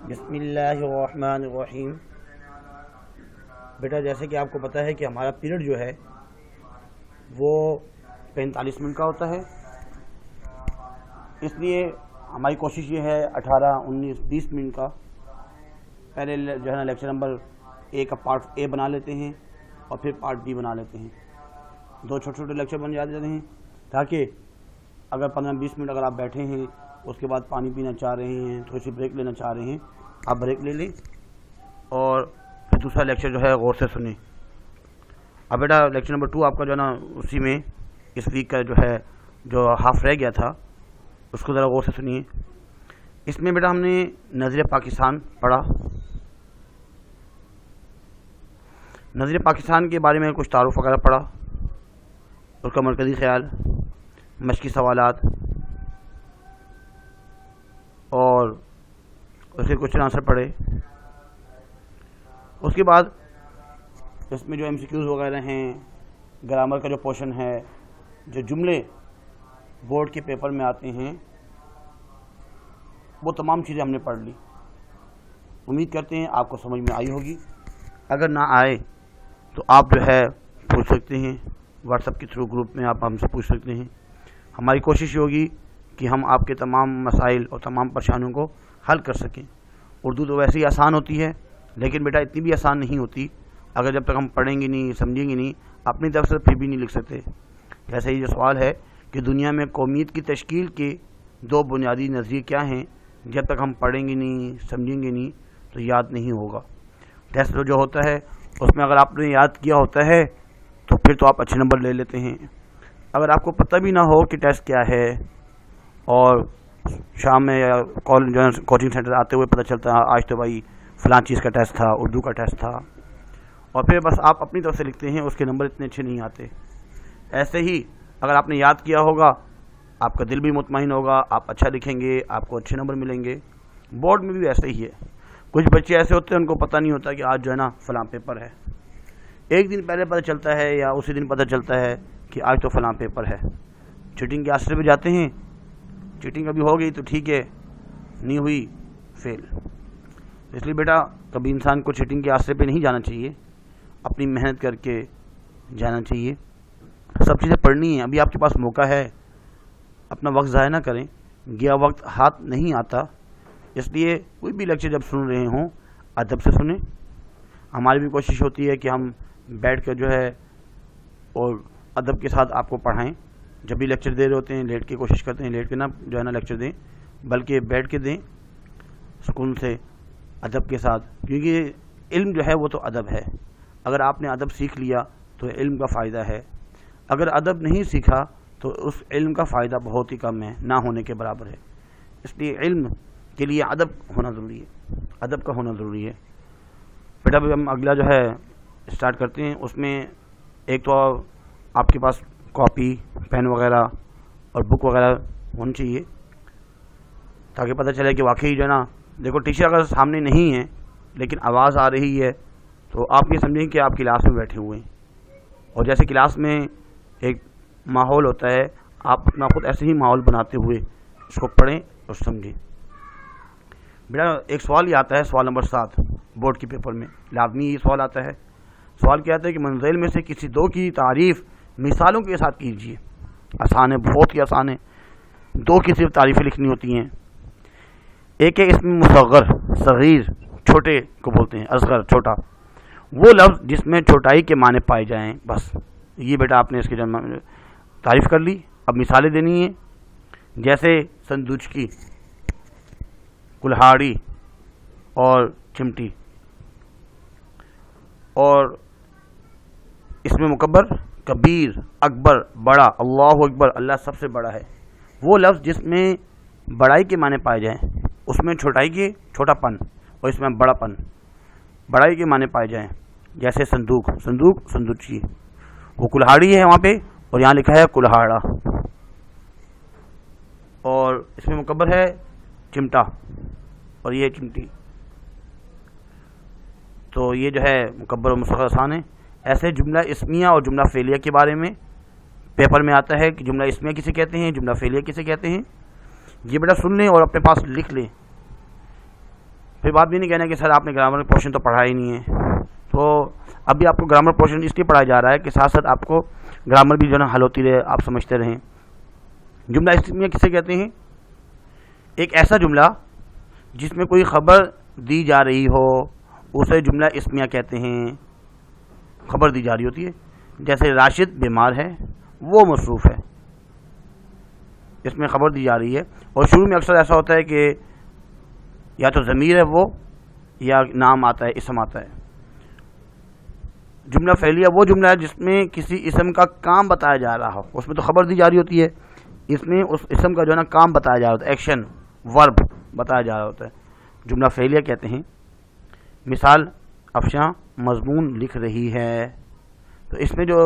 بسم اللہ الرحمن الرحیم۔ بیٹا جیسے کہ آپ کو پتہ ہے کہ ہمارا پیریڈ جو ہے وہ 45 منٹ کا ہوتا ہے، اس لیے ہماری کوشش یہ ہے 18 19 20 منٹ کا پہلے جو ہے نا لیکچر نمبر اے کا پارٹ اے بنا لیتے ہیں اور پھر پارٹ بی بنا لیتے ہیں، دو چھوٹے چھوٹے لیکچر بن جاتے ہیں تاکہ اگر 15-20 منٹ اگر آپ بیٹھے ہیں اس کے بعد پانی پینا چاہ رہے ہیں، تھوڑی سی بریک لینا چاہ رہے ہیں، آپ بریک لے لیں اور پھر دوسرا لیکچر جو ہے غور سے سنیں۔ اب بیٹا لیکچر نمبر 2 آپ کا جو ہے نا اسی میں اس ویک کا جو ہے جو ہاف رہ گیا تھا اس کو ذرا غور سے سنیے۔ اس میں بیٹا ہم نے نظیر پاکستان پڑھا، نظیر پاکستان کے بارے میں کچھ تعارف وغیرہ پڑھا، اس کا مرکزی خیال، مشقی سوالات اور اس کے کوشچن آنسر پڑھے۔ اس کے بعد اس میں جو ایم سی کیوز وغیرہ ہیں، گرامر کا جو پورشن ہے، جو جملے بورڈ کے پیپر میں آتے ہیں، وہ تمام چیزیں ہم نے پڑھ لی۔ امید کرتے ہیں آپ کو سمجھ میں آئی ہوگی، اگر نہ آئے تو آپ جو ہے پوچھ سکتے ہیں، واٹس ایپ کے تھرو گروپ میں آپ ہم سے پوچھ سکتے ہیں۔ ہماری کوشش ہوگی کہ ہم آپ کے تمام مسائل اور تمام پریشانیوں کو حل کر سکیں۔ اردو تو ویسے ہی آسان ہوتی ہے لیکن بیٹا اتنی بھی آسان نہیں ہوتی، اگر جب تک ہم پڑھیں گے نہیں، سمجھیں گے نہیں، اپنی طرف سے پھر بھی نہیں لکھ سکتے۔ جیسے یہ جو سوال ہے کہ دنیا میں قومیت کی تشکیل کے 2 بنیادی نظریے کیا ہیں، جب تک ہم پڑھیں گے نہیں، سمجھیں گے نہیں تو یاد نہیں ہوگا۔ ٹیسٹ جو ہوتا ہے اس میں اگر آپ نے یاد کیا ہوتا ہے تو پھر تو آپ اچھے نمبر لے لیتے ہیں۔ اگر آپ کو پتہ بھی نہ ہو کہ ٹیسٹ کیا ہے اور شام میں یا کوچنگ سینٹر آتے ہوئے پتہ چلتا ہے آج تو بھائی فلاں چیز کا ٹیسٹ تھا، اردو کا ٹیسٹ تھا، اور پھر بس آپ اپنی طرف سے لکھتے ہیں، اس کے نمبر اتنے اچھے نہیں آتے۔ ایسے ہی اگر آپ نے یاد کیا ہوگا آپ کا دل بھی مطمئن ہوگا، آپ اچھا لکھیں گے، آپ کو اچھے نمبر ملیں گے۔ بورڈ میں بھی ایسے ہی ہے، کچھ بچے ایسے ہوتے ہیں ان کو پتہ نہیں ہوتا کہ آج جو ہے نا فلاں پیپر ہے، ایک دن پہلے پتہ چلتا ہے یا اسی دن پتہ چلتا ہے کہ آج تو فلاں پیپر ہے۔ چیٹنگ کے آسرے پہ جاتے ہیں، چیٹنگ ابھی ہو گئی تو ٹھیک ہے، نہیں ہوئی فیل۔ اس لیے بیٹا کبھی انسان کو چیٹنگ کے آسرے پہ نہیں جانا چاہیے، اپنی محنت کر کے جانا چاہیے۔ سب چیزیں پڑھنی ہیں، ابھی آپ کے پاس موقع ہے، اپنا وقت ضائع نہ کریں، گیا وقت ہاتھ نہیں آتا۔ اس لیے کوئی بھی لیکچر جب سن رہے ہوں ادب سے سنیں۔ ہماری بھی کوشش ہوتی ہے کہ ہم بیٹھ کر جو ہے اور ادب کے ساتھ آپ کو پڑھائیں۔ جب بھی لیکچر دے رہے ہوتے ہیں لیٹ کے کوشش کرتے ہیں، لیٹ کے نہ جو ہے نا لیکچر دیں، بلکہ بیٹھ کے دیں سکون سے، ادب کے ساتھ، کیونکہ علم جو ہے وہ تو ادب ہے۔ اگر آپ نے ادب سیکھ لیا تو علم کا فائدہ ہے، اگر ادب نہیں سیکھا تو اس علم کا فائدہ بہت ہی کم ہے، نہ ہونے کے برابر ہے۔ اس لیے علم کے لیے ادب ہونا ضروری ہے، ادب کا ہونا ضروری ہے۔ بیٹا ابھی ہم اگلا جو ہے اسٹارٹ کرتے ہیں۔ اس میں ایک تو آپ کے پاس کاپی، پین وغیرہ اور بک وغیرہ ہونی چاہیے تاکہ پتہ چلے کہ واقعی جو ہے نا، دیکھو ٹیچر اگر سامنے نہیں ہے لیکن آواز آ رہی ہے تو آپ یہ سمجھیں کہ آپ کلاس میں بیٹھے ہوئے ہیں، اور جیسے کلاس میں ایک ماحول ہوتا ہے، آپ اپنا خود ایسے ہی ماحول بناتے ہوئے اس کو پڑھیں اور سمجھیں۔ بیٹا ایک سوال یہ آتا ہے، سوال نمبر 7 بورڈ کے پیپر میں لازمی یہ سوال آتا ہے۔ سوال کیا آتا ہے کہ منزل میں سے کسی 2 کی تعریف مثالوں کے ساتھ کیجیے۔ آسان ہے، بہت ہی آسان ہے، 2 کی صرف تعریفیں لکھنی ہوتی ہیں۔ ایک ہے اسم مصغر، صغیر چھوٹے کو بولتے ہیں، اصغر چھوٹا، وہ لفظ جس میں چھوٹائی کے معنی پائے جائیں، بس یہ بیٹا آپ نے اس کی تعریف کر لی۔ اب مثالیں دینی ہیں، جیسے سندوچکی، کلہاڑی اور چمٹی، اور اس میں مکبر، کبیر، اکبر، بڑا، اللہ اکبر، اللہ سب سے بڑا ہے۔ وہ لفظ جس میں بڑائی کے معنی پائے جائیں، اس میں چھوٹائی کے چھوٹا پن اور اس میں بڑا پن، بڑائی کے معنی پائے جائیں، جیسے صندوق، صندوق، صندوقچی، وہ کلہاڑی ہے وہاں پہ اور یہاں لکھا ہے کلہاڑا، اور اس میں مکبر ہے چمٹا اور یہ چمٹی۔ تو یہ جو ہے مکبر و مصغر آسان ہے۔ ایسے جملہ اسمیہ اور جملہ فعلیہ کے بارے میں پیپر میں آتا ہے کہ جملہ اسمیہ کسے کہتے ہیں، جملہ فعلیہ کسے کہتے ہیں۔ یہ بیٹا سن لیں اور اپنے پاس لکھ لیں۔ پھر بات بھی نہیں کہنا کہ سر آپ نے گرامر پورشن تو پڑھا ہی نہیں ہے. تو ابھی آپ کو گرامر پورشن اس لیے پڑھایا جا رہا ہے کہ ساتھ ساتھ آپ کو گرامر بھی جو ہے نا حل ہوتی رہے, آپ سمجھتے رہیں. جملہ اسمیہ کسے کہتے ہیں؟ ایک ایسا جملہ جس میں کوئی خبر دی جا رہی ہو اسے جملہ اسمیہ کہتے ہیں. خبر دی جا رہی ہوتی ہے, جیسے راشد بیمار ہے, وہ مصروف ہے, اس میں خبر دی جا رہی ہے. اور شروع میں اکثر ایسا ہوتا ہے کہ یا تو ضمیر ہے وہ, یا نام آتا ہے, اسم آتا ہے. جملہ فعلیہ وہ جملہ ہے جس میں کسی اسم کا کام بتایا جا رہا ہو, اس میں تو خبر دی جا رہی ہوتی ہے, اس میں اس اسم کا جو ہے نا کام بتایا جا رہا ہوتا ہے, ایکشن ورب بتایا جا رہا ہوتا ہے, جملہ فعلیہ کہتے ہیں. مثال, افشاں مضمون لکھ رہی ہے. تو اس میں جو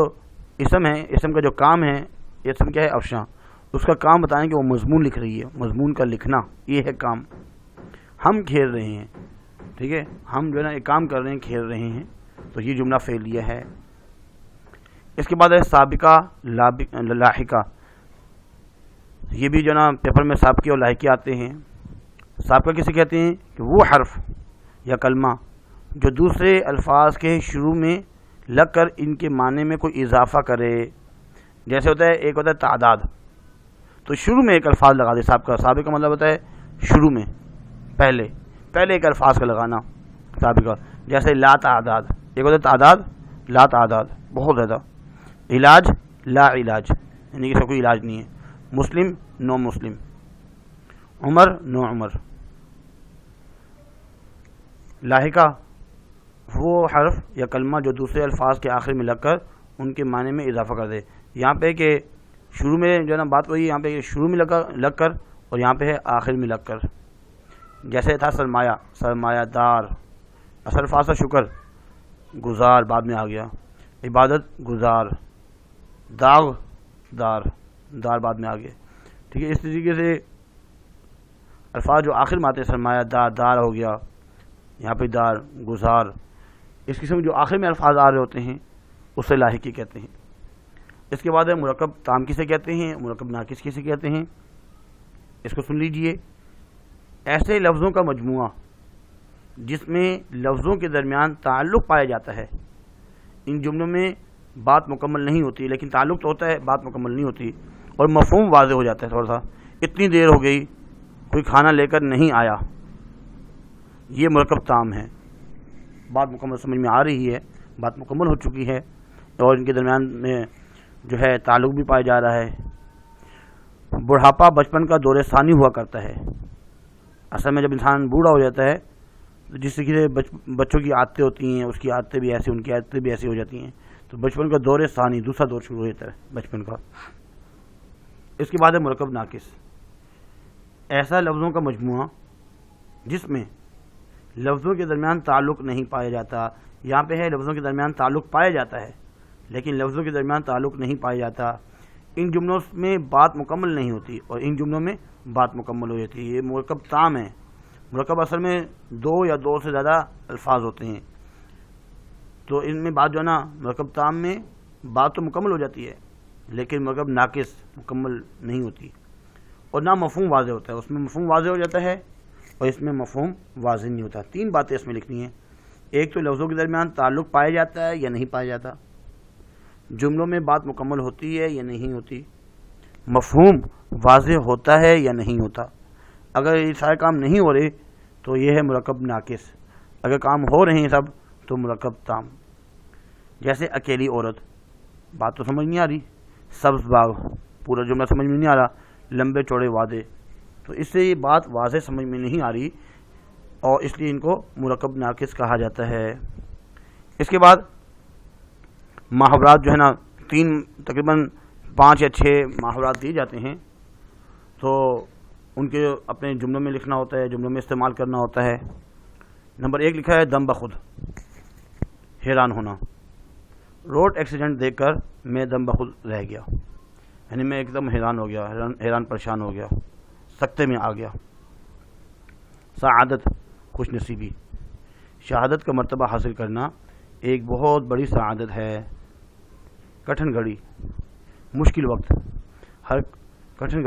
اسم ہے, اسم کا جو کام ہے, اسم کیا ہے؟ افشاں. اس کا کام بتائیں کہ وہ مضمون لکھ رہی ہے, مضمون کا لکھنا یہ ہے کام. ہم کھیل رہے ہیں, ٹھیک ہے, ہم جو ہے نا ایک کام کر رہے ہیں, کھیل رہے ہیں, تو یہ جملہ فعلیہ ہے. اس کے بعد ہے سابقہ لاحقہ. یہ بھی جو ہے نا پیپر میں سابقے اور لاحقے آتے ہیں. سابقہ کسے کہتے ہیں؟ کہ وہ حرف یا کلمہ جو دوسرے الفاظ کے شروع میں لگ کر ان کے معنی میں کوئی اضافہ کرے. جیسے ہوتا ہے, ایک ہوتا ہے تعداد, تو شروع میں ایک الفاظ لگا دے. سابقہ کا مطلب ہوتا ہے شروع میں, پہلے ایک الفاظ کا لگانا سابقہ. جیسے لا تعداد, ایک ہوتا ہے تعداد, لا تعداد بہت زیادہ. علاج لا علاج, یعنی کہ اس کا کوئی علاج نہیں ہے. مسلم نو مسلم, عمر نو عمر. لاحقہ وہ حرف یا کلمہ جو دوسرے الفاظ کے آخر میں لگ کر ان کے معنی میں اضافہ کر دے. یہاں پہ کہ شروع میں جو ہے نا بات وہی, یہاں پہ شروع میں لگ کر, اور یہاں پہ ہے آخر میں لگ کر. جیسے تھا سرمایہ, سرمایہ دار. اصل الفاظ کا شکر, گزار بعد میں آ گیا. عبادت گزار. داغ دار, دار بعد میں آ گیا, ٹھیک ہے. اس طریقے سے الفاظ جو آخر میں آتے ہیں, سرمایہ دار, دار ہو گیا, یہاں پہ دار, گزار. اس قسم جو آخر میں الفاظ آ رہے ہوتے ہیں اسے لاحقی کہتے ہیں. اس کے بعد ہے مرکب تام کسے کہتے ہیں, مرکب ناقص کسے کہتے ہیں. اس کو سن لیجئے. ایسے لفظوں کا مجموعہ جس میں لفظوں کے درمیان تعلق پایا جاتا ہے. ان جملوں میں بات مکمل نہیں ہوتی, لیکن تعلق تو ہوتا ہے, بات مکمل نہیں ہوتی, اور مفہوم واضح ہو جاتا ہے. تھوڑا سا اتنی دیر ہو گئی, کوئی کھانا لے کر نہیں آیا, یہ مرکب تام ہے. بات مکمل سمجھ میں آ رہی ہے, بات مکمل ہو چکی ہے, اور ان کے درمیان میں جو ہے تعلق بھی پایا جا رہا ہے. بڑھاپا بچپن کا دور ثانی ہوا کرتا ہے. اصل میں جب انسان بوڑھا ہو جاتا ہے تو جس طریقے سے بچوں کی عادتیں ہوتی ہیں, اس کی عادتیں بھی ایسی, ان کی عادتیں بھی ایسی ہو جاتی ہیں. تو بچپن کا دور ثانی, دوسرا دور شروع ہو جاتا ہے بچپن کا. اس کے بعد ہے مرکب ناقص. ایسا لفظوں کا مجموعہ جس میں لفظوں کے درمیان تعلق نہیں پایا جاتا. یہاں پہ ہے لفظوں کے درمیان تعلق پایا جاتا ہے, لیکن لفظوں کے درمیان تعلق نہیں پایا جاتا. ان جملوں میں بات مکمل نہیں ہوتی, اور ان جملوں میں بات مکمل ہو جاتی ہے. یہ مرکب تام ہے. مرکب اصل میں دو یا دو سے زیادہ الفاظ ہوتے ہیں, تو ان میں بات جو ہے نا مرکب تام میں بات تو مکمل ہو جاتی ہے, لیکن مرکب ناقص مکمل نہیں ہوتی, اور نہ مفہوم واضح ہوتا ہے. اس میں مفہوم واضح ہو جاتا ہے, اور اس میں مفہوم واضح نہیں ہوتا. تین باتیں اس میں لکھنی ہیں. ایک تو لفظوں کے درمیان تعلق پایا جاتا ہے یا نہیں پایا جاتا, جملوں میں بات مکمل ہوتی ہے یا نہیں ہوتی, مفہوم واضح ہوتا ہے یا نہیں ہوتا. اگر یہ سارے کام نہیں ہو رہے تو یہ ہے مرکب ناقص. اگر کام ہو رہے ہیں سب تو مرکب تام. جیسے اکیلی عورت, بات تو سمجھ نہیں آ رہی. سبز باغ, پورا جملہ سمجھ میں نہیں آ رہا. لمبے چوڑے وعدے, تو اس سے یہ بات واضح سمجھ میں نہیں آ رہی, اور اس لیے ان کو مرکب ناقص کہا جاتا ہے. اس کے بعد محاورات جو ہے نا, تقریباً 5 یا 6 محاورات دیے جاتے ہیں, تو ان کے اپنے جملوں میں لکھنا ہوتا ہے, جملوں میں استعمال کرنا ہوتا ہے. نمبر 1 لکھا ہے دم بخود, حیران ہونا. روڈ ایکسیڈنٹ دیکھ کر میں دم بخود رہ گیا, یعنی میں ایک دم حیران ہو گیا, حیران پریشان ہو گیا, سکتے میں آ گیا. سعادت, خوش نصیبی. شہادت کا مرتبہ حاصل کرنا ایک بہت بڑی سعادت ہے. کٹھن گھڑی, مشکل وقت. ہر کٹھن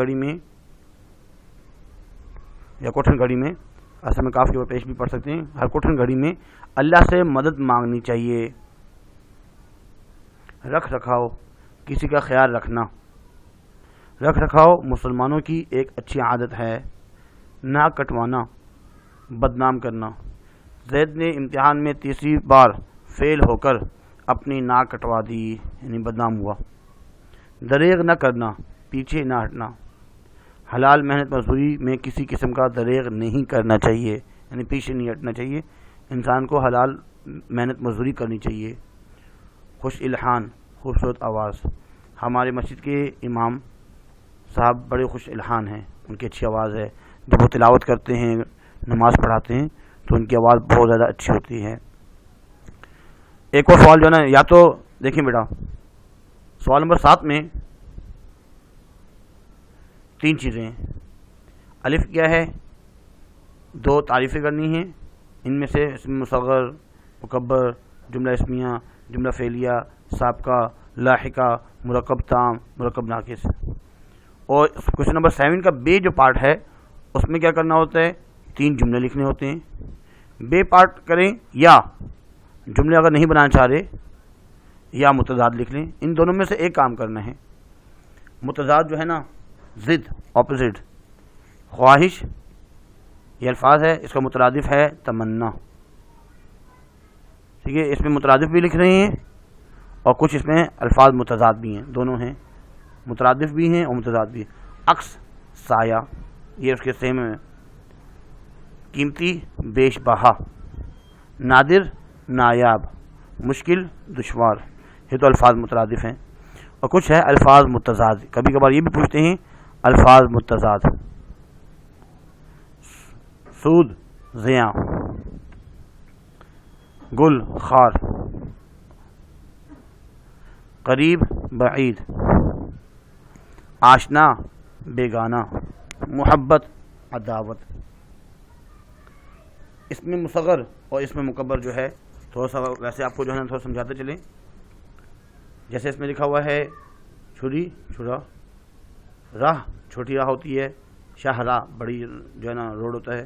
گھڑی میں اصل میں کاف کے اوپر پیش بھی پڑھ سکتے ہیں. ہر کٹھن گھڑی میں اللہ سے مدد مانگنی چاہیے. رکھ رکھاؤ کسی کا خیال رکھنا. رکھ رکھاؤ مسلمانوں کی ایک اچھی عادت ہے. ناک کٹوانا بدنام کرنا. زید نے امتحان میں تیسری بار فیل ہو کر اپنی ناک کٹوا دی، یعنی بدنام ہوا. دریغ نہ کرنا پیچھے نہ ہٹنا. حلال محنت مزدوری میں کسی قسم کا دریغ نہیں کرنا چاہیے، یعنی پیچھے نہیں ہٹنا چاہیے. انسان کو حلال محنت مزدوری کرنی چاہیے. خوش الحان خوبصورت آواز. ہمارے مسجد کے امام صاحب بڑے خوش الحان ہیں، ان کی اچھی آواز ہے. جب وہ تلاوت کرتے ہیں، نماز پڑھاتے ہیں تو ان کی آواز بہت زیادہ اچھی ہوتی ہے. ایک اور سوال جو ہے نا، یا تو دیکھیں بیٹا سوال نمبر 7 میں 3 چیزیں ہیں. الف کیا ہے؟ 2 تعریفیں کرنی ہیں، ان میں سے اسم مصغر، مکبر، جملہ اسمیہ، جملہ فعلیہ، سابقہ، لاحقہ، مرکب تام، مرکب ناقص. اور کوشچن نمبر 7 کا بے جو پارٹ ہے اس میں کیا کرنا ہوتا ہے؟ 3 جملے لکھنے ہوتے ہیں. بے پارٹ کریں یا جملے اگر نہیں بنانا چاہ رہے یا متضاد لکھ لیں. ان دونوں میں سے ایک کام کرنا ہے. متضاد جو ہے نا، ضد، اپوزٹ. خواہش یہ الفاظ ہے، اس کا مترادف ہے تمنا. ٹھیک ہے، اس میں مترادف بھی لکھ رہے ہیں اور کچھ اس میں الفاظ متضاد بھی ہیں، دونوں ہیں، مترادف بھی ہیں اور متضاد بھی ہیں. عکس سایہ یہ اس کے سیم ہے. قیمتی بیش بہا. نادر نایاب. مشکل دشوار. یہ تو الفاظ مترادف ہیں. اور کچھ ہے الفاظ متضاد. کبھی کبھار یہ بھی پوچھتے ہیں الفاظ متضاد. سود زیاں. گل خار. قریب بعید. آشنا بیگانہ. محبت عداوت. اس میں مصغر اور اس میں مکبر جو ہے تھوڑا سا ویسے آپ کو جو ہے نا تھوڑا سمجھاتے چلیں. جیسے اس میں لکھا ہوا ہے چھری چھرا. راہ چھوٹی راہ ہوتی ہے. شاہراہ بڑی جو ہے نا روڈ ہوتا ہے.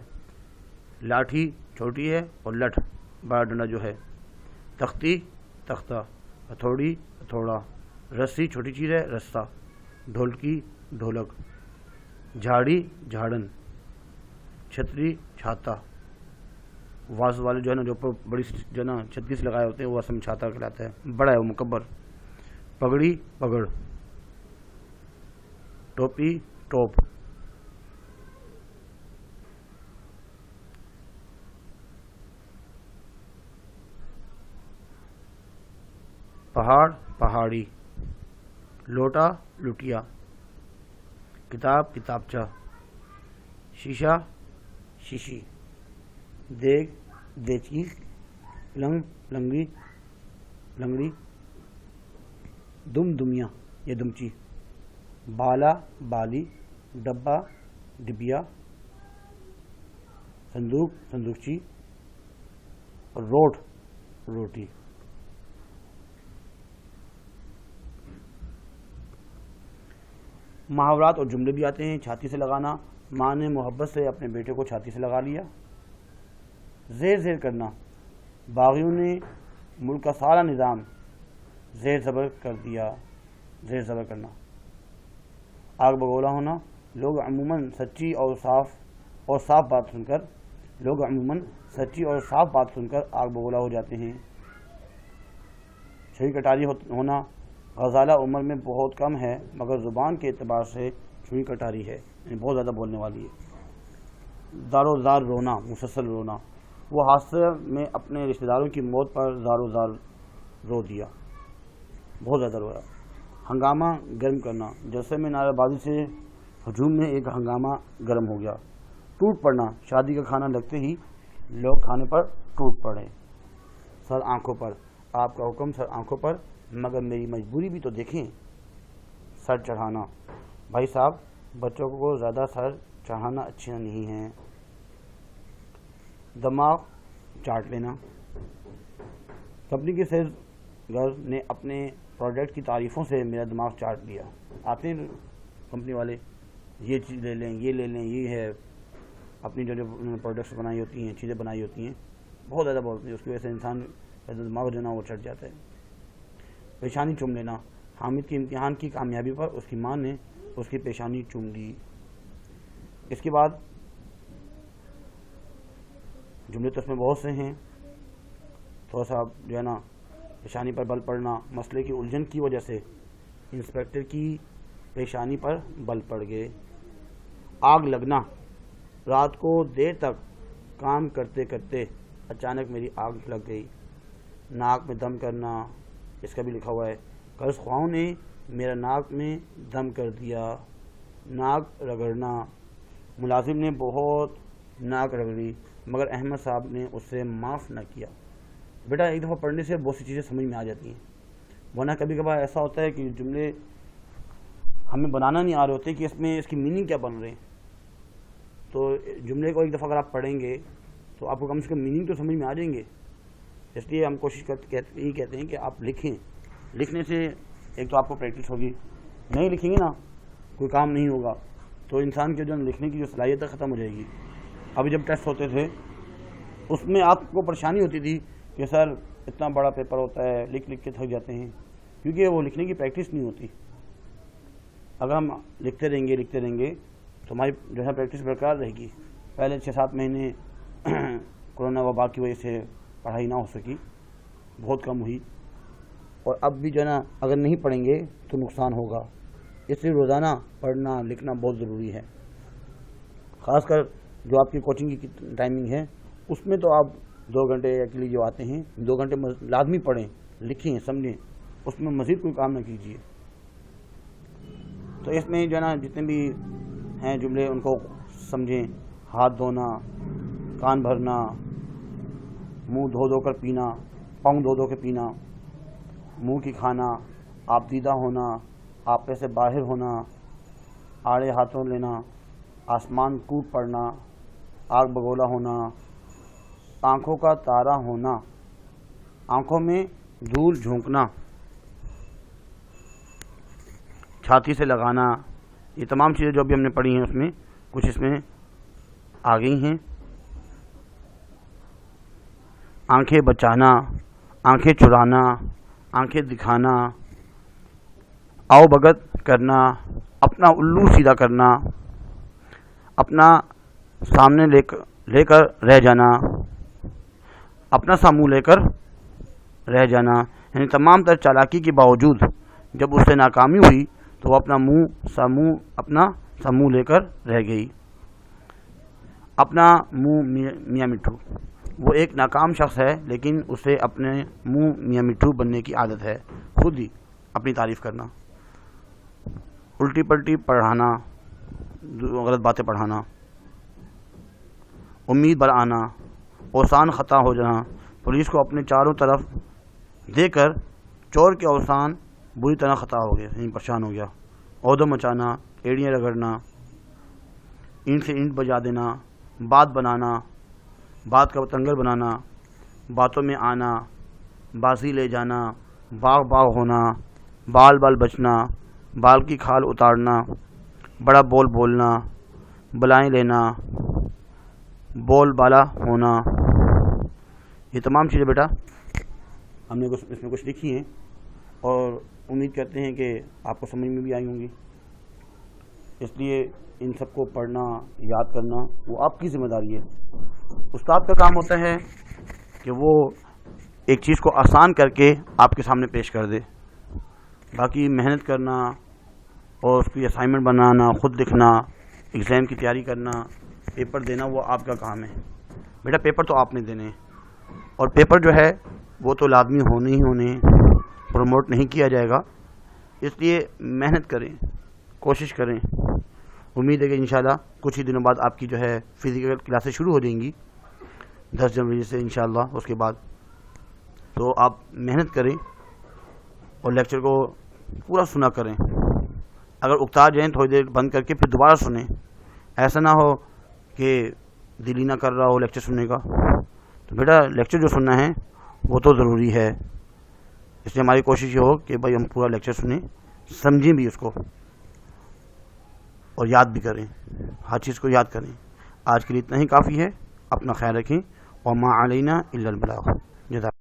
لاٹھی چھوٹی ہے اور لٹھ بڑا ڈنڈا جو ہے. تختی تختہ. ہتھوڑی ہتھوڑا. رسی چھوٹی چیز ہے رسہ. ڈھولکی ڈھولک. جھاڑی جھاڑن. چھتری چھاتا. واس والے جو ہے نا جو اوپر بڑی جو ہے نا چھتری سے لگائے ہوتے ہیں وہ اصل میں چھاتا کہلاتا ہے، بڑا ہے وہ مکبر. پگڑی پگڑ. ٹوپی ٹوپ. پہاڑ پہاڑی. لوٹا لٹیا. کتاب کتابچہ. شیشہ شیشی. دیگ دیچکی. لنگ لنگی لنگڑی. دم دمیا یا دمچی. بالا بالی. ڈبہ ڈبیا. صندوق صندوقچی. روٹ روٹی. محاورات اور جملے بھی آتے ہیں. چھاتی سے لگانا. ماں نے محبت سے اپنے بیٹے کو چھاتی سے لگا لیا. زیر زیر کرنا. باغیوں نے ملک کا سارا نظام زیر زبر کر دیا. زیر زبر کرنا. آگ بگولا ہونا. لوگ عموماً سچی اور صاف بات سن کر آگ بگولا ہو جاتے ہیں. چھری کٹاری ہونا. غزالہ عمر میں بہت کم ہے مگر زبان کے اعتبار سے چھری کٹاری ہے، یعنی بہت زیادہ بولنے والی ہے. دار و زار رونا. مسلسل رونا. وہ حادثے میں اپنے رشتہ داروں کی موت پر زار و زار رو دیا، بہت زیادہ رویا. ہنگامہ گرم کرنا. جلسے میں نعرہ بازی سے ہجوم میں ایک ہنگامہ گرم ہو گیا. ٹوٹ پڑنا. شادی کا کھانا لگتے ہی لوگ کھانے پر ٹوٹ پڑے. سر آنکھوں پر. آپ کا حکم سر آنکھوں پر، مگر میری مجبوری بھی تو دیکھیں. سر چڑھانا. بھائی صاحب بچوں کو زیادہ سر چڑھانا اچھا نہیں ہے. دماغ چاٹ لینا. کمپنی کے سیلز گر نے اپنے پروڈکٹ کی تعریفوں سے میرا دماغ چاٹ لیا. آتے ہیں کمپنی والے، یہ چیز لے لیں، یہ لے لیں، یہ ہے. اپنی جو پروڈکٹس بنائی ہوتی ہیں، چیزیں بنائی ہوتی ہیں، بہت زیادہ بولتے ہیں، اس کی وجہ سے انسان کا دماغ جو ہے نا وہ چڑھ جاتا ہے۔ پیشانی چوم لینا، حامد کے امتحان کی کامیابی پر اس کی ماں نے اس کی پیشانی چوم لی۔ اس کے بعد جملے تو اس میں بہت سے ہیں، تھوڑا سا جو ہے نا پیشانی پر بل پڑنا، مسئلے کی الجھن کی وجہ سے انسپیکٹر کی پیشانی پر بل پڑ گئے۔ آگ لگنا، رات کو دیر تک کام کرتے کرتے اچانک میری آگ لگ گئی۔ ناک میں دم کرنا، اس کا بھی لکھا ہوا ہے، قرض خواہوں نے میرا ناک میں دم کر دیا۔ ناک رگڑنا، ملازم نے بہت ناک رگڑی مگر احمد صاحب نے اسے معاف نہ کیا۔ بیٹا ایک دفعہ پڑھنے سے بہت سی چیزیں سمجھ میں آ جاتی ہیں، ورنہ کبھی کبھار ایسا ہوتا ہے کہ جملے ہمیں بنانا نہیں آ رہے ہوتے کہ اس میں اس کی میننگ کیا بن رہے ہیں۔ تو جملے کو ایک دفعہ اگر آپ پڑھیں گے تو آپ کو کم سے کم میننگ تو سمجھ میں آ جائیں گے۔ اس لیے ہم کوشش یہی کہتے ہیں کہ آپ لکھیں، لکھنے سے ایک تو آپ کو پریکٹس ہوگی، نہیں لکھیں گے نا کوئی کام نہیں ہوگا، تو انسان کے جو لکھنے کی جو صلاحیت ہے ختم ہو جائے گی۔ ابھی جب ٹیسٹ ہوتے تھے اس میں آپ کو پریشانی ہوتی تھی کہ سر اتنا بڑا پیپر ہوتا ہے، لکھ لکھ کے تھک جاتے ہیں، کیونکہ وہ لکھنے کی پریکٹس نہیں ہوتی۔ اگر ہم لکھتے رہیں گے تو ہماری جو ہے پریکٹس برقرار رہے گی۔ پہلے 6-7 مہینے کورونا وبا کی وجہ سے پڑھائی نہ ہو سکی، بہت کم ہوئی، اور اب بھی جو ہے نا اگر نہیں پڑھیں گے تو نقصان ہوگا۔ اس لیے روزانہ پڑھنا لکھنا بہت ضروری ہے، خاص کر جو آپ کی کوچنگ کی ٹائمنگ ہے اس میں تو آپ 2 گھنٹے کے لیے جو آتے ہیں 2 گھنٹے لازمی پڑھیں، لکھیں، سمجھیں، اس میں مزید کوئی کام نہ کیجیے۔ تو اس میں جو ہے نا جتنے بھی ہیں جملے ان کو سمجھیں، ہاتھ دھونا، کان بھرنا، منہ دھو دھو کر پینا، پاؤں دھو دھو کے پینا، منہ کی کھانا، آپ دیدہ ہونا، آپے سے باہر ہونا، آڑے ہاتھوں لینا، آسمان کوٹ پڑنا، آگ بگولا ہونا، آنکھوں کا تارا ہونا، آنکھوں میں دھول جھونکنا، چھاتی سے لگانا، یہ تمام چیزیں جو ابھی ہم نے پڑھی ہیں اس میں کچھ اس میں آ گئی ہیں۔ آنکھیں بچانا، آنکھیں چرانا، آنکھیں دکھانا، آؤ بھگت کرنا، اپنا الو سیدھا کرنا، اپنا سامنے لے کر رہ جانا، اپنا سا منہ لے کر رہ جانا، یعنی تمام تر چالاکی کے باوجود جب اس سے ناکامی ہوئی تو وہ اپنا اپنا سا منہ لے کر رہ گئی۔ اپنا منہ میاں مٹھو، وہ ایک ناکام شخص ہے لیکن اسے اپنے منہ میاں مٹھو بننے کی عادت ہے، خود ہی اپنی تعریف کرنا۔ الٹی پلٹی پڑھانا، غلط باتیں پڑھانا، امید بر آنا، اوسان خطا ہو جانا، پولیس کو اپنے چاروں طرف دے کر چور کے اوسان بری طرح خطا ہو گئے، یعنی پریشان ہو گیا۔ عہدہ مچانا، ایڑیاں رگڑنا، اینٹ سے اینٹ بجا دینا، بات بنانا، بات کا تنگل بنانا، باتوں میں آنا، بازی لے جانا، باغ ہونا، بال بچنا، بال کی کھال اتارنا، بڑا بول بولنا، بلائیں لینا، بول بالا ہونا، یہ تمام چیزیں بیٹا ہم نے اس میں کچھ لکھی ہیں اور امید کرتے ہیں کہ آپ کو سمجھ میں بھی آئی ہوں گی۔ اس لیے ان سب کو پڑھنا، یاد کرنا وہ آپ کی ذمہ داری ہے۔ استاد کا کام ہوتا ہے کہ وہ ایک چیز کو آسان کر کے آپ کے سامنے پیش کر دے، باقی محنت کرنا اور اس کی اسائنمنٹ بنانا، خود لکھنا، ایگزام کی تیاری کرنا، پیپر دینا وہ آپ کا کام ہے۔ بیٹا پیپر تو آپ نے دینے ہیں، اور پیپر جو ہے وہ تو لازمی ہونے پروموٹ نہیں کیا جائے گا، اس لیے محنت کریں، کوشش کریں۔ امید ہے کہ انشاءاللہ کچھ ہی دنوں بعد آپ کی جو ہے فزیکل کلاسیں شروع ہو جائیں گی 10 جنوری سے انشاءاللہ۔ اس کے بعد تو آپ محنت کریں اور لیکچر کو پورا سنا کریں، اگر اکتا جائیں تھوڑی دیر بند کر کے پھر دوبارہ سنیں، ایسا نہ ہو کہ دل ہی نہ کر رہا ہو لیکچر سننے کا۔ تو بیٹا لیکچر جو سننا ہے وہ تو ضروری ہے، اس لیے ہماری کوشش یہ ہو کہ بھائی ہم پورا لیکچر سنیں، سمجھیں بھی اس کو اور یاد بھی کریں، ہر چیز کو یاد کریں۔ آج کے لیے اتنا ہی کافی ہے. اپنا خیال رکھیں. وما علینا الا البلاغ. جزاک